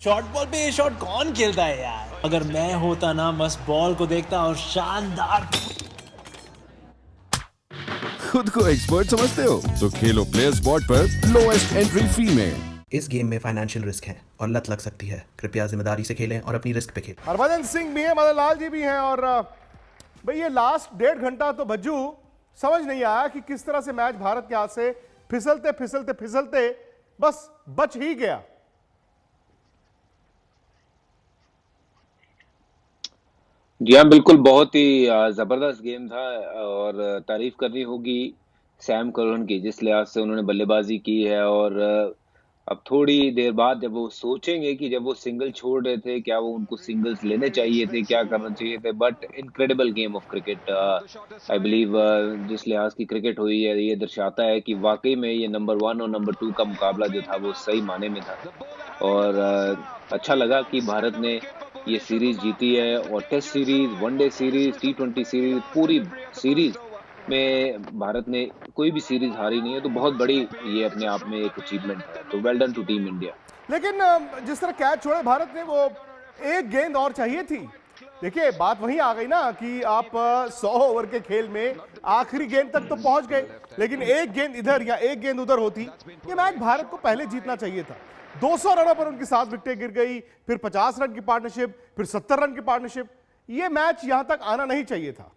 Short ball पे ये shot कौन खेलता है यार? अगर मैं होता ना, बस बॉल को देखता और शानदार। खुद को एक्सपर्ट समझते हो तो खेलो प्लेयर स्पॉट पर लोएस्ट एंट्री फी में। इस गेम में फाइनेंशियल रिस्क है और लत लग सकती है। कृपया जिम्मेदारी से खेलें और अपनी रिस्क पे खेलें। हरभजन सिंह भी है, मदन लाल जी भी हैं और भाई ये लास्ट 1.5 घंटा तो भज्जू समझ नहीं आया कि किस तरह से मैच भारत के हाथ से फिसलते फिसलते फिसलते बस बच ही गया। जी हाँ, बिल्कुल बहुत ही जबरदस्त गेम था और तारीफ करनी होगी सैम करन की, जिस लिहाज से उन्होंने बल्लेबाजी की है। और अब थोड़ी देर बाद जब वो सोचेंगे कि जब वो सिंगल छोड़ रहे थे, क्या वो उनको सिंगल्स लेने चाहिए थे, क्या करना चाहिए थे। But incredible game of cricket I believe, जिस लिहाज की क्रिकेट हुई है ये दर्शाता है कि वाकई में ये नंबर 1 और नंबर 2 का मुकाबला जो था वो सही माने में था। और अच्छा लगा कि भारत ने ये सीरीज जीती है। और test series, one day series, T20 series, पूरी सीरीज में भारत ने कोई भी सीरीज हारी नहीं है, तो बहुत बड़ी ये अपने आप में एक अचीवमेंट है। तो well done to team India. लेकिन जिस तरह कैच छोड़े भारत ने, वो एक गेंद और चाहिए थी। देखिए बात वहीं आ गई ना कि आप 100 ओवर के खेल में आखिरी गेंद तक तो पहुंच गए, लेकिन एक गेंद इधर या एक गेंद उधर होती, ये मैच भारत को पहले जीतना चाहिए था। 200 रनों पर उनकी 7 विकेटें गिर गई, फिर 50 रन की पार्टनरशिप, फिर 70 रन की पार्टनरशिप। ये मैच यहां तक आना नहीं चाहिए था।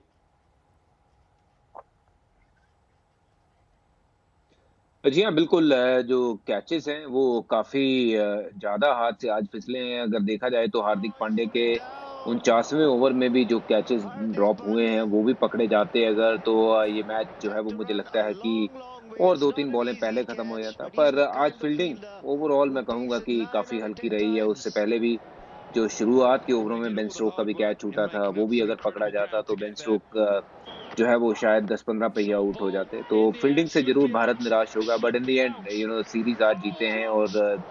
जी हाँ, बिल्कुल। जो कैचेस हैं वो काफी ज्यादा हाथ से आज फिसले हैं। अगर देखा जाए तो हार्दिक पांड्या के 49वें ओवर में भी जो कैचेस ड्रॉप हुए हैं वो भी पकड़े जाते अगर, तो ये मैच जो है वो मुझे लगता है कि और 2-3 बॉलें पहले खत्म हो जाता। पर आज फील्डिंग ओवरऑल मैं कहूंगा कि काफी हल्की रही है। उससे पहले भी जो शुरुआत के ओवरों में बेन स्टोक का भी कैच छूटा था, वो भी अगर पकड़ा जाता तो बेन स्टोक जो है वो शायद 10-15 पे ही आउट हो जाते। तो फील्डिंग से जरूर भारत निराश होगा, but in the and series आज जीते हैं। और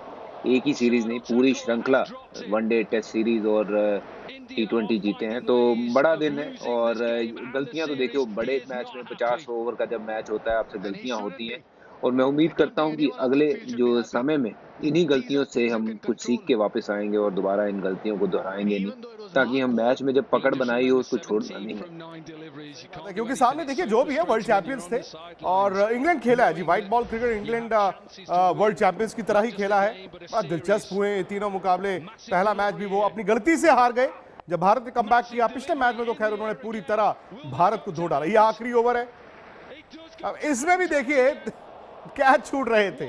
एक ही सीरीज नहीं, पूरी श्रृंखला, वनडे, टेस्ट सीरीज और T20 जीते हैं। तो बड़ा दिन है। और गलतियां तो देखिए, वो बड़े मैच में 50 ओवर का जब मैच होता है, आपसे गलतियां होती हैं। और मैं उम्मीद करता हूं कि अगले जो समय में इन्हीं गलतियों से हम कुछ सीख के वापस आएंगे और दोबारा इन गलतियों को दोहराएंगे नहीं, ताकि हम मैच में जब पकड़ बनाई हो उसको छोड़ना नहीं है। क्योंकि सामने देखिए जो भी है वर्ल्ड चैंपियंस थे और इंग्लैंड खेला है जी, white ball cricket England world champions की तरह ही खेला है। बहुत दिलचस्प हुए ये तीनों मुकाबले। पहला मैच भी वो अपनी गलती से हार गए जब भारत ने कमबैक किया। पिछले मैच में तो खैर उन्होंने पूरी तरह भारत को धो डाला। ये आखिरी ओवर है। अब इसमें भी देखिए कैच छूट रहे थे,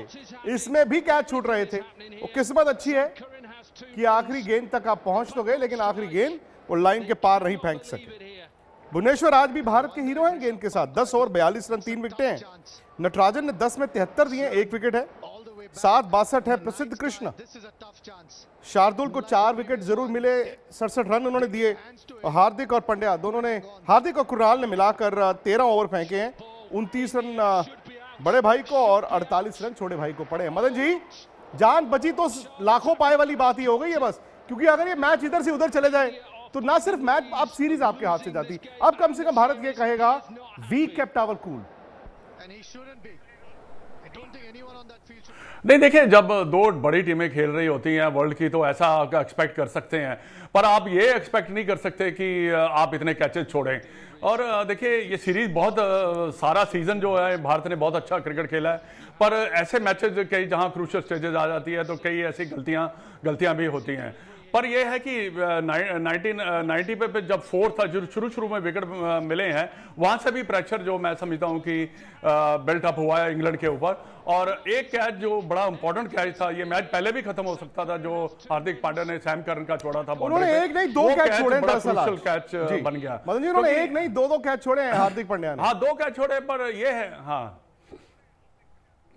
इसमें भी कैच छूट रहे थे। वो किस्मत अच्छी है कि आखिरी गेंद तक आप पहुंच तो गए, लेकिन आखिरी गेंद वो लाइन के पार नहीं फेंक सके। भुवनेश्वर आज भी भारत के हीरो हैं गेंद के साथ। 10 ओवर 42 रन, 3 विकेटें हैं। नटराजन ने 10 में 73 दिए, 1 विकेट है। 7-62 है प्रसिद्ध कृष्ण। शार्दुल को 4 विकेट जरूर मिले, 67 रन उन्होंने दिए। और हार्दिक और पंड्या दोनों ने, हार्दिक और कुणाल ने मिलाकर 13 ओवर फेंके हैं। 29 रन बड़े भाई को और 48 रन छोटे भाई को पड़े। मदन जी, जान बची तो लाखों पाए वाली बात ही हो गई है बस, क्योंकि अगर ये मैच इधर से उधर चले जाए तो ना सिर्फ मैच, अब सीरीज आपके हाथ से जाती। अब कम से कम भारत ये कहेगा वी केप्ट आवर कूल। नहीं, देखिए जब दो बड़ी टीमें खेल रही होती हैं वर्ल्ड की, तो ऐसा एक्सपेक्ट कर सकते हैं, पर आप ये एक्सपेक्ट नहीं कर सकते कि आप इतने कैचेस छोड़ें। और देखिए ये सीरीज बहुत सारा सीजन जो है भारत ने बहुत अच्छा क्रिकेट खेला है, पर ऐसे मैचेस कई जहां क्रूशियल स्टेजेस आ जाती है तो कई ऐसी गलतियां भी होती हैं। पर यह है कि 1990 पे जब फोर्थ था, जो शुरू में विकेट मिले हैं, वहां से भी प्रेशर जो मैं समझता हूं कि बिल्ट अप हुआ है इंग्लैंड के ऊपर। और एक कैच जो बड़ा इंपॉर्टेंट कैच था, ये मैच पहले भी खत्म हो सकता था, जो हार्दिक पांड्या ने सैम करन का छोड़ा था। उन्होंने एक नहीं दो कैच छोड़े, दरअसल कैच बन गया। मदन जी, उन्होंने एक नहीं दो कैच छोड़े हैं हार्दिक पांड्या ने। हाँ, 2 कैच छोड़े, पर ये है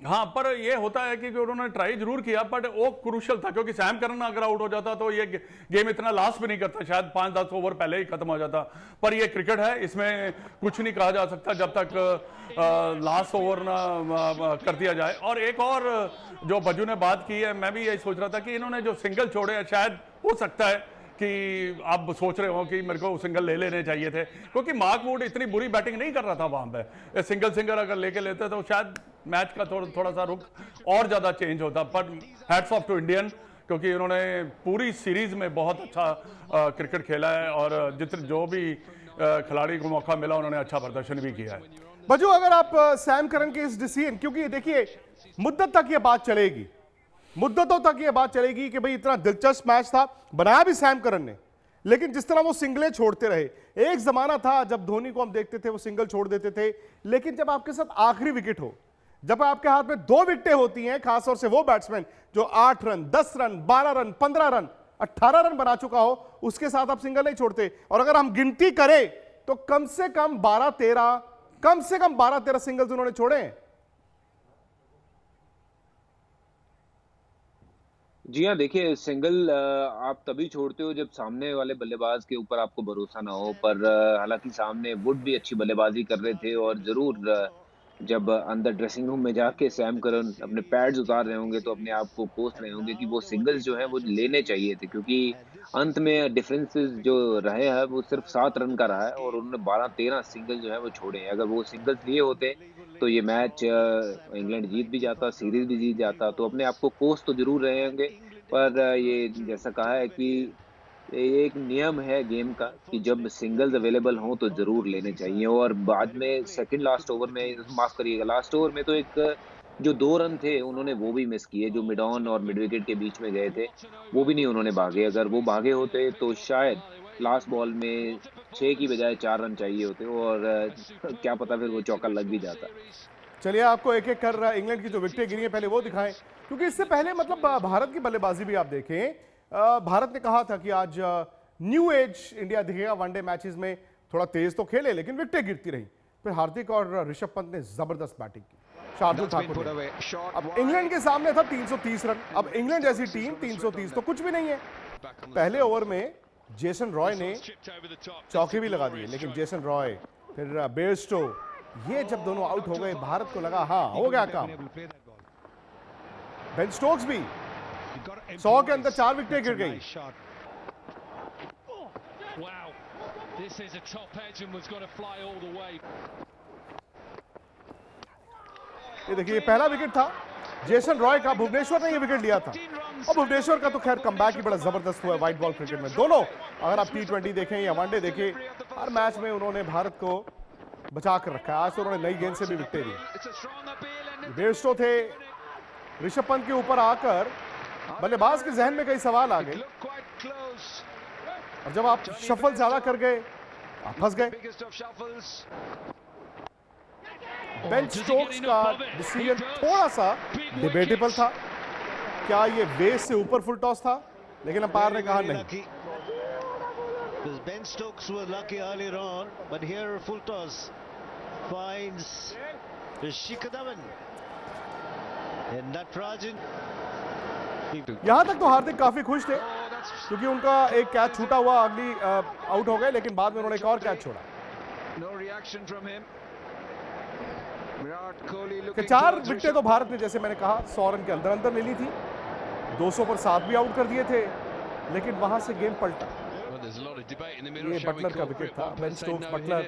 हाँ, पर ये होता है कि उन्होंने ट्राई जरूर किया, बट वो क्रूशियल था, क्योंकि सैम करन अगर आउट हो जाता तो ये गेम इतना लास्ट भी नहीं करता, शायद 5-10 ओवर पहले ही खत्म हो जाता। पर ये क्रिकेट है, इसमें कुछ नहीं कहा जा सकता जब तक लास्ट ओवर ना कर दिया जाए। और एक और जो भज्जू ने बात की है, मैं भी यही सोच रहा था कि इन्होंने जो सिंगल छोड़े हैं, शायद हो सकता है कि आप सोच रहे हो कि मेरे को सिंगल ले लेने चाहिए थे, क्योंकि मार्क वुड इतनी बुरी बैटिंग नहीं कर रहा था वहां पे। सिंगल अगर लेके लेते तो शायद मैच का थोड़ा सा रुख और ज्यादा चेंज होता। पर हैट्स ऑफ टू इंडियन क्योंकि उन्होंने पूरी सीरीज में बहुत अच्छा क्रिकेट खेला है और जितने जो भी खिलाड़ी को मौका मिला उन्होंने अच्छा प्रदर्शन भी किया है। बजू, अगर आप सैम करन के इस डिसीजन, क्योंकि देखिए मुद्दत तक ये बात चलेगी, मुद्दतों तक ये बात चलेगी कि भाई इतना दिलचस्प मैच था, बनाया भी सैम करन ने, लेकिन जिस तरह वो सिंगलें छोड़ते रहे, एक जमाना था जब धोनी को हम देखते थे वो सिंगल छोड़ देते थे, लेकिन जब आपके साथ आखिरी विकेट हो, जब आपके हाथ में 2 विकेटें होती हैं, खासतौर से वो बैट्समैन जो 8 run, 10 run, 12 run, 15 run, 18 run बना चुका हो, उसके साथ आप सिंगल नहीं छोड़ते। और अगर हम गिनती करें तो कम से कम 12-13 सिंगल्स उन्होंने छोड़े हैं। जी हाँ, देखिए सिंगल आप तभी छोड़ते हो जब सामने वाले बल्लेबाज के ऊपर आपको भरोसा ना हो। पर हालांकि सामने वुड भी अच्छी बल्लेबाजी कर रहे थे और जरूर जब अंदर ड्रेसिंग रूम में जाके सैम करन अपने पैड्स उतार रहे होंगे तो अपने आप को कोस रहे होंगे कि वो सिंगल्स जो है वो लेने चाहिए थे, क्योंकि अंत में डिफरेंसेस जो रहे हैं वो सिर्फ 7 रन का रहा है और उन्होंने 12-13 सिंगल जो है वो छोड़े हैं। अगर वो सिंगल्स लिए होते तो ये मैच इंग्लैंड जीत भी जाता, सीरीज भी जीत जाता। तो अपने आप को कोस तो जरूर रहे होंगे, पर ये जैसा कहा है कि ये एक नियम है गेम का कि जब सिंगल्स अवेलेबल हों तो जरूर लेने चाहिए। और बाद में सेकंड लास्ट ओवर में, माफ करिएगा, लास्ट ओवर में तो एक जो 2 रन थे उन्होंने वो भी मिस किए, जो मिड ऑन और मिड विकेट के बीच में गए थे वो भी नहीं उन्होंने भागे। अगर वो भागे होते तो शायद लास्ट बॉल में 6 की बजाय 4 रन चाहिए होते और क्या पता फिर वो चौका लग भी जाता। चलिए आपको एक एक कर इंग्लैंड की जो विकेटें गिरी हैं पहले वो दिखाएं, क्योंकि इससे पहले मतलब भारत की बल्लेबाजी भी आप देखें, भारत ने कहा था कि आज न्यू एज इंडिया दिखेगा, वनडे मैचेस में थोड़ा तेज तो खेले लेकिन विकेटें गिरती रही। फिर हार्दिक और ऋषभ पंत ने जबरदस्त बैटिंग की, शार्दुल ठाकुर ने। अब इंग्लैंड के सामने था 330 रन, अब इंग्लैंड जैसी टीम 330 तो कुछ भी नहीं है। पहले ओवर में जेसन रॉय ने चौके भी लगा दिए, लेकिन जेसन रॉय फिर बेयरस्टो, ये जब दोनों आउट हो गए भारत को लगा हाँ हो गया काम। बेन स्टोक्स भी 100 के अंदर 4 विकेटें गिर गई। ये देखिए पहला विकेट था जेसन रॉय का, भुवनेश्वर ने ये विकेट लिया था। और भुवनेश्वर का तो खैर कमबैक ही बड़ा जबरदस्त हुआ है व्हाइट बॉल क्रिकेट में। दोनों अगर आप T20 देखें या वनडे देखें, हर मैच में उन्होंने भारत को बचा कर रखा है। आज तो उन्होंने नई गेंद से भी विकेटें दी। बेयरस्टो थे, ऋषभ पंत के ऊपर आकर बल्लेबाज के जहन में कई सवाल आ गए और जब आप शफल ज्यादा कर गए आप फंस गए। बेन स्टोक्स का डिसीजन थोड़ा सा डिबेटेबल था, क्या ये बेस से ऊपर फुल टॉस था, लेकिन अंपायर ने कहा नहीं। Ben Stokes was lucky earlier on, but here full toss finds Shikhar Dhawan and Natarajan. यहां तक तो हार्दिक काफी खुश थे क्योंकि उनका एक कैच छूटा हुआ, अगली आउट हो गए, लेकिन बाद में उन्होंने एक और कैच छोड़ा। कि 4 विकेटें तो भारत ने, जैसे मैंने कहा, 100 रन के अंदर अंदर ले ली थी। 200 पर 7 भी आउट कर दिए थे, लेकिन वहां से गेम पलटा। ये बटलर का विकेट था, Ben Stokes, Buttler,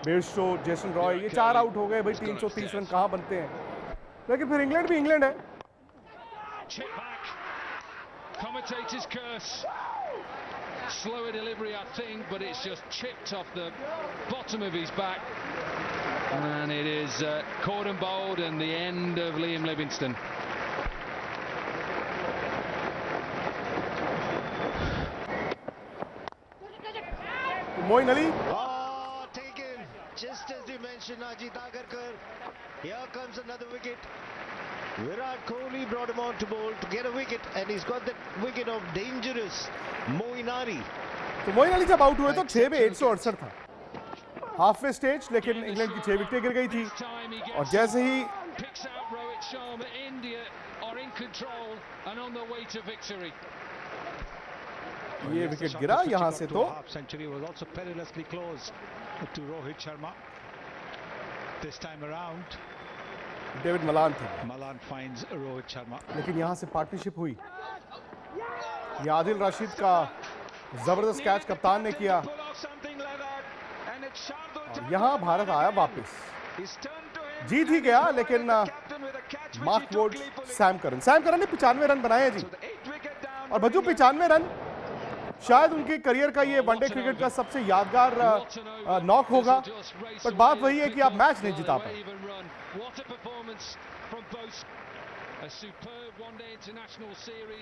Bairstow, Jason Roy, ये 4 आउट हो गए। भाई 330 रन कहां बनते हैं, लेकिन फिर इंग्लैंड भी इंग्लैंड है। Commentator's curse. Slower delivery, I think, but it's just chipped off the bottom of his back. And it is caught and bowled, and the end of Liam Livingstone. Moin Ali Taken just as you mentioned, Ajit Agarkar. Here comes another wicket. Virat Kohli brought him on to bowl to get a wicket, and he's got that wicket of dangerous Moeen Ali. तो मोइन अली जब out हुए तो 6 में 168 था halfway stage, लेकिन England की 6 विकेटें गिर गई थी। और जैसे ही ये विकेट गिरा यहां से, तो century was also perilously close to Rohit Sharma this time around. David Malan थे, Malan finds Rohit Sharma. लेकिन यहां से पार्टनरशिप हुई। ये आदिल राशिद का जबरदस्त कैच कप्तान ने किया और यहां भारत आया वापस, जीत ही गया, लेकिन मार्क वुड, सैम करन ने 95 रन बनाए हैं जी। और बच्चों 95 रन शायद उनके करियर का ये वनडे क्रिकेट का सबसे यादगार नॉक होगा, बट बात वही है कि आप मैच नहीं जिता पाए।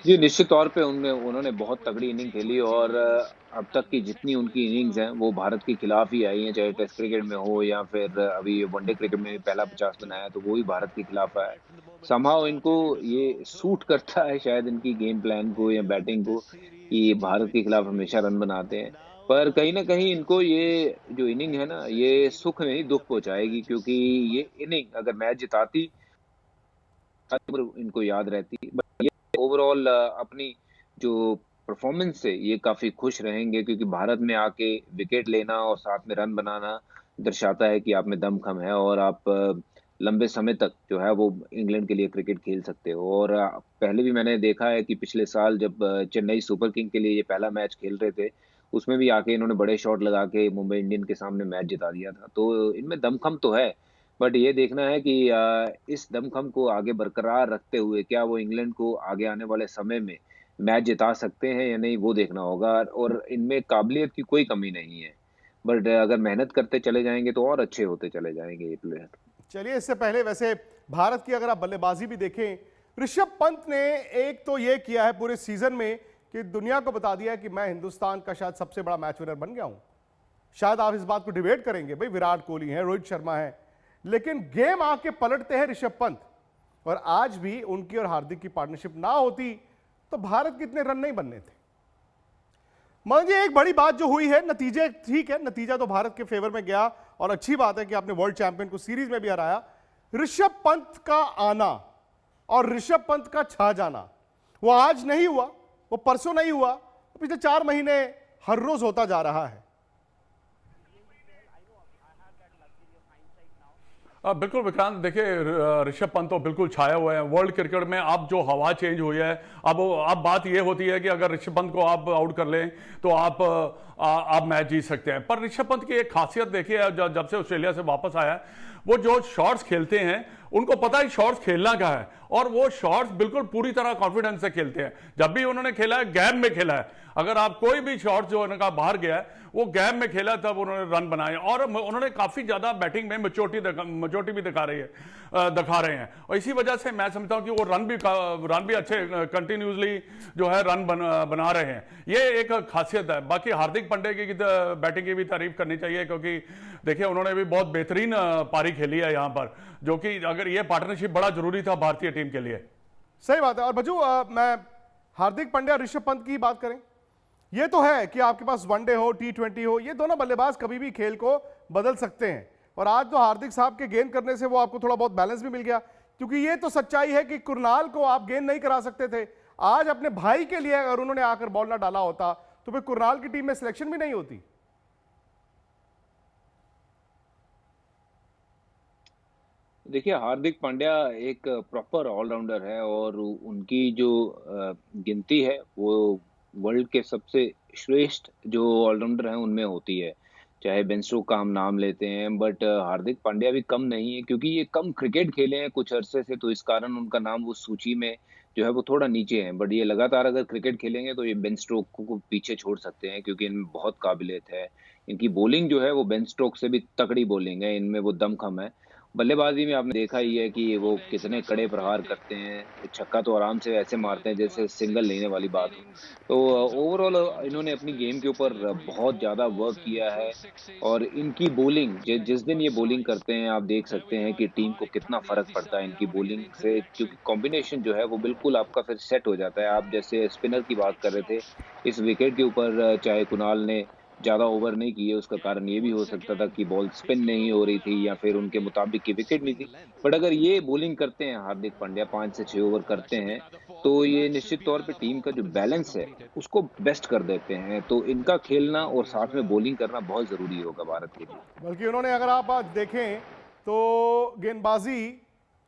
जी निश्चित तौर पे उन्होंने बहुत तगड़ी इनिंग खेली और अब तक की जितनी उनकी इनिंग्स हैं वो भारत के खिलाफ ही आई हैं, चाहे टेस्ट क्रिकेट में हो या फिर अभी वनडे क्रिकेट में भी पहला 50 बनाया तो वो ही भारत के खिलाफ आया। समहाउ इनको ये सूट करता है शायद इनकी गेम प्लान को या बैटिंग को कि भारत के खिलाफ हमेशा रन बनाते हैं, पर कहीं ना कहीं इनको ये जो इनिंग है ना ये सुख नहीं दुख पहुंचाएगी, क्योंकि ये इनिंग अगर मैच जिताती इनको याद रहती, बट ये ओवरऑल अपनी जो परफॉर्मेंस से ये काफी खुश रहेंगे, क्योंकि भारत में आके विकेट लेना और साथ में रन बनाना दर्शाता है कि आप में दमखम है और आप लंबे समय तक जो है वो इंग्लैंड के लिए क्रिकेट खेल सकते हो। और पहले भी मैंने देखा है कि पिछले साल जब चेन्नई सुपर किंग के लिए ये पहला मैच खेल रहे थे उसमें भी आके इन्होंने बड़े शॉट लगा के मुंबई इंडियन के सामने मैच जिता दिया था। तो इनमें दमखम तो है, बट ये देखना है कि इस दमखम को आगे बरकरार रखते हुए क्या वो इंग्लैंड को आगे आने वाले समय में मैच जिता सकते हैं या नहीं वो देखना होगा। और इनमें काबिलियत की कोई कमी नहीं है, बट अगर मेहनत करते चले जाएंगे तो और अच्छे होते चले जाएंगे ये प्लेयर। चलिए, इससे पहले वैसे भारत की अगर आप बल्लेबाजी भी देखें, ऋषभ पंत ने एक तो ये किया है पूरे सीजन में कि दुनिया को बता दिया कि मैं हिंदुस्तान का शायद सबसे बड़ा मैच विनर बन गया हूं। शायद आप इस बात को डिबेट करेंगे, भाई विराट कोहली है, रोहित शर्मा है, लेकिन गेम आके पलटते हैं ऋषभ पंत। और आज भी उनकी और हार्दिक की पार्टनरशिप ना होती तो भारत कितने रन नहीं बनने थे। मान लीजिए एक बड़ी बात जो हुई है, नतीजे ठीक है, नतीजा तो भारत के फेवर में गया और अच्छी बात है कि आपने वर्ल्ड चैंपियन को सीरीज में भी हराया। ऋषभ पंत का आना और ऋषभ पंत का छा जाना वो आज नहीं हुआ, वो परसों नहीं हुआ, पिछले 4 महीने हर रोज होता जा रहा है। बिल्कुल विक्रांत, देखिए ऋषभ पंत तो बिल्कुल छाया हुआ है वर्ल्ड क्रिकेट में। अब जो हवा चेंज हुई है, अब बात ये होती है कि अगर ऋषभ पंत को आप आउट कर लें तो आप मैच जीत सकते हैं। पर ऋषभ पंत की एक खासियत देखिए, जब से ऑस्ट्रेलिया से वापस आया वो जो शॉट्स खेलते हैं उनको पता है शॉट्स खेलना क्या है, और वो शॉट्स बिल्कुल पूरी तरह कॉन्फिडेंस से खेलते हैं। जब भी उन्होंने खेला है गैप में खेला है, अगर आप कोई भी शॉट जो उनका बाहर गया है वो गैप में खेला तब उन्होंने रन बनाए, और उन्होंने काफी ज्यादा बैटिंग में मैच्योरिटी भी दिखा रहे हैं। और इसी वजह से मैं समझता हूं कि वो रन भी अच्छे कंटिन्यूसली जो है रन बना रहे हैं। ये एक खासियत है। बाकी हार्दिक पांड्या की बैटिंग की भी तारीफ करनी चाहिए, क्योंकि देखिए उन्होंने भी बहुत बेहतरीन पारी खेली है यहाँ पर, जो कि अगर ये पार्टनरशिप बड़ा जरूरी था भारतीय टीम के लिए। सही बात है। और बच्चों मैं हार्दिक पांड्या ऋषभ पंत की बात करें, ये तो है कि आपके पास वनडे हो, T20 हो, ये दोनों बल्लेबाज कभी भी खेल को बदल सकते हैं। और आज तो हार्दिक साहब के गेंद करने से वो आपको थोड़ा बहुत बैलेंस भी मिल गया, क्योंकि ये तो सच्चाई है कि कुरनाल को आप गेंद नहीं करा सकते थे। आज अपने भाई के लिए अगर उन्होंने आकर बॉल ना डाला होता तो फिर कुरनाल की टीम में सिलेक्शन भी नहीं होती। देखिए हार्दिक पांड्या एक प्रॉपर ऑलराउंडर है और उनकी जो गिनती है वो वर्ल्ड के सबसे श्रेष्ठ जो ऑलराउंडर हैं उनमें होती है। चाहे बेन स्टोक्स का हम नाम लेते हैं, बट हार्दिक पांड्या भी कम नहीं है, क्योंकि ये कम क्रिकेट खेले हैं कुछ अरसे से, तो इस कारण उनका नाम उस सूची में जो है वो थोड़ा नीचे है। बट ये लगातार अगर क्रिकेट खेलेंगे तो ये बेन स्टोक्स को पीछे छोड़ सकते हैं, क्योंकि इनमें बहुत काबिलियत है। इनकी बॉलिंग जो है वो बेन स्टोक्स से भी तगड़ी बॉलिंग है, इनमें वो दमखम है। बल्लेबाजी में आपने देखा ही है कि वो कितने कड़े प्रहार करते हैं, छक्का तो आराम से ऐसे मारते हैं जैसे सिंगल लेने वाली बात हो। तो ओवरऑल इन्होंने अपनी गेम के ऊपर बहुत ज़्यादा वर्क किया है और इनकी बॉलिंग जिस दिन ये बॉलिंग करते हैं आप देख सकते हैं कि टीम को कितना फ़र्क पड़ता है इनकी बॉलिंग से, क्योंकि कॉम्बिनेशन जो है वो बिल्कुल आपका फिर सेट हो जाता है। आप जैसे स्पिनर की बात कर रहे थे, इस विकेट के ऊपर चाहे कुणाल ने ज़्यादा ओवर नहीं किए, उसका कारण ये भी हो सकता था कि बॉल स्पिन नहीं हो रही थी या फिर उनके मुताबिक की विकेट नहीं थी। बट अगर ये बॉलिंग करते हैं हार्दिक पांड्या 5 से 6 ओवर करते हैं तो ये निश्चित तौर पे टीम का जो बैलेंस है उसको बेस्ट कर देते हैं। तो इनका खेलना और साथ में बॉलिंग करना बहुत ज़रूरी होगा भारत के लिए। बल्कि उन्होंने अगर आप आज देखें तो गेंदबाजी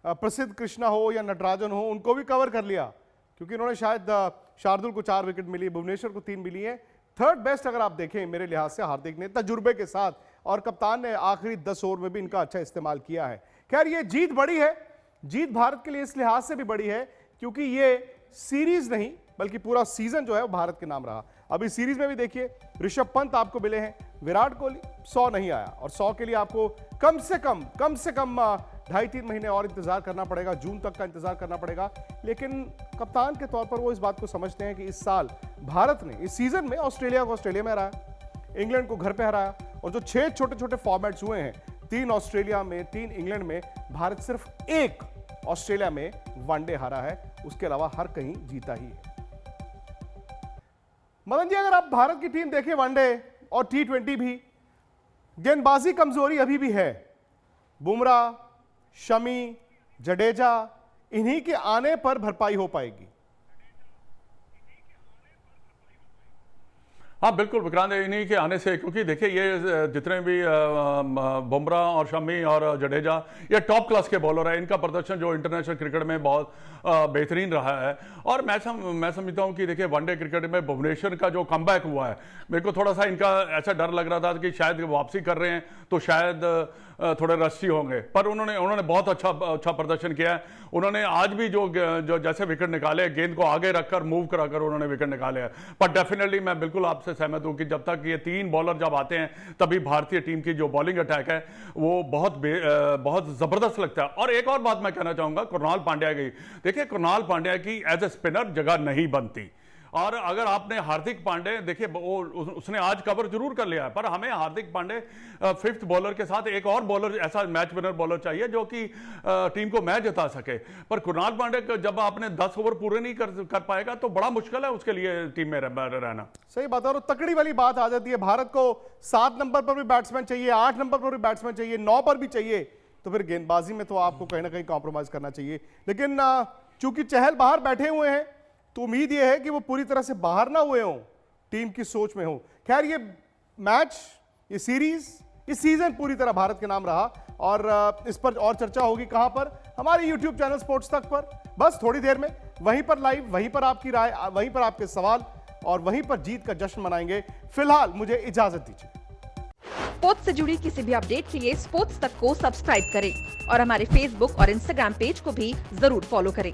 प्रसिद्ध कृष्णा हो या नटराजन हो उनको भी कवर कर लिया, क्योंकि उन्होंने शायद शार्दुल को 4 विकेट मिली, भुवनेश्वर को 3 मिली है। थर्ड बेस्ट अगर आप देखें मेरे लिहाज से हार्दिक ने तजुर्बे के साथ, और कप्तान ने आखिरी 10 ओवर में भी इनका अच्छा इस्तेमाल किया है। खैर ये जीत बड़ी है, जीत भारत के लिए इस लिहाज से भी बड़ी है क्योंकि ये सीरीज नहीं बल्कि पूरा सीजन जो है वो भारत के नाम रहा। अभी सीरीज में भी देखिए, ऋषभ पंत आपको मिले हैं, विराट कोहली 100 नहीं आया, और 100 के लिए आपको कम से कम 2.5-3 महीने और इंतजार करना पड़ेगा, जून तक का इंतजार करना पड़ेगा। लेकिन कप्तान के तौर पर वो इस बात को समझते हैं कि इस साल भारत ने इस सीजन में ऑस्ट्रेलिया को ऑस्ट्रेलिया में हराया, इंग्लैंड को घर पे हराया, और जो 6 छोटे छोटे फॉर्मेट्स हुए हैं, 3 ऑस्ट्रेलिया में 3 इंग्लैंड में, भारत सिर्फ 1 ऑस्ट्रेलिया में वनडे हारा है, उसके अलावा हर कहीं जीता ही है। मदन जी, अगर आप भारत की टीम देखें वनडे और T20 भी, गेंदबाजी कमजोरी अभी भी है। बुमराह, शमी, जडेजा, इन्हीं के आने पर भरपाई हो पाएगी। हाँ बिल्कुल विक्रांत, इन्हीं के आने से, क्योंकि देखिए ये जितने भी बुमराह और शमी और जडेजा, ये टॉप क्लास के बॉलर हैं। इनका प्रदर्शन जो इंटरनेशनल क्रिकेट में बहुत बेहतरीन रहा है। और मैं समझता हूँ कि देखिए वनडे क्रिकेट में भुवनेश्वर का जो कमबैक हुआ है, मेरे को थोड़ा सा इनका ऐसा डर लग रहा था कि शायद वापसी कर रहे हैं तो शायद थोड़े रस्सी होंगे, पर उन्होंने बहुत अच्छा प्रदर्शन किया है। उन्होंने आज भी जो जैसे विकेट निकाले, गेंद को आगे रखकर मूव कराकर उन्होंने विकेट निकाले हैं। पर डेफिनेटली मैं बिल्कुल आपसे सहमत हूं कि जब तक ये 3 बॉलर जब आते हैं, तभी भारतीय टीम की जो बॉलिंग अटैक है वो बहुत जबरदस्त लगता है। और एक और बात मैं कहना चाहूंगा कृणाल पांड्या की। देखिए कृणाल पांड्या की एज ए स्पिनर जगह नहीं बनती, और अगर आपने हार्दिक पांडे देखिए, उसने आज कवर जरूर कर लिया है, पर हमें हार्दिक पांडे 5th बॉलर के साथ एक और बॉलर, ऐसा मैच विनर बॉलर चाहिए जो कि टीम को मैच जिता सके। पर कृणाल पांडे जब आपने 10 ओवर पूरे नहीं कर पाएगा तो बड़ा मुश्किल है उसके लिए टीम में रहना। सही बात है, और तकड़ी वाली बात आ जाती है, भारत को 7 नंबर पर भी बैट्समैन चाहिए, 8 नंबर पर भी बैट्समैन चाहिए, 9 पर भी चाहिए, तो फिर गेंदबाजी में तो आपको कहीं ना कहीं कॉम्प्रोमाइज करना चाहिए। लेकिन चूंकि चहल बाहर बैठे हुए हैं, तो उम्मीद यह है कि वो पूरी तरह से बाहर ना हुए हों, टीम की सोच में हो। खैर, ये मैच, ये सीरीज, इस सीजन पूरी तरह भारत के नाम रहा, और इस पर और चर्चा होगी कहां पर? हमारे YouTube चैनल स्पोर्ट्स तक पर, बस थोड़ी देर में वहीं पर लाइव, वहीं पर आपकी राय, वहीं पर आपके सवाल, और वहीं पर जीत का जश्न मनाएंगे। फिलहाल मुझे इजाजत दीजिए। स्पोर्ट्स से जुड़ी किसी भी अपडेट के लिए स्पोर्ट्स तक को सब्सक्राइब करें और हमारे फेसबुक और इंस्टाग्राम पेज को भी जरूर फॉलो करें।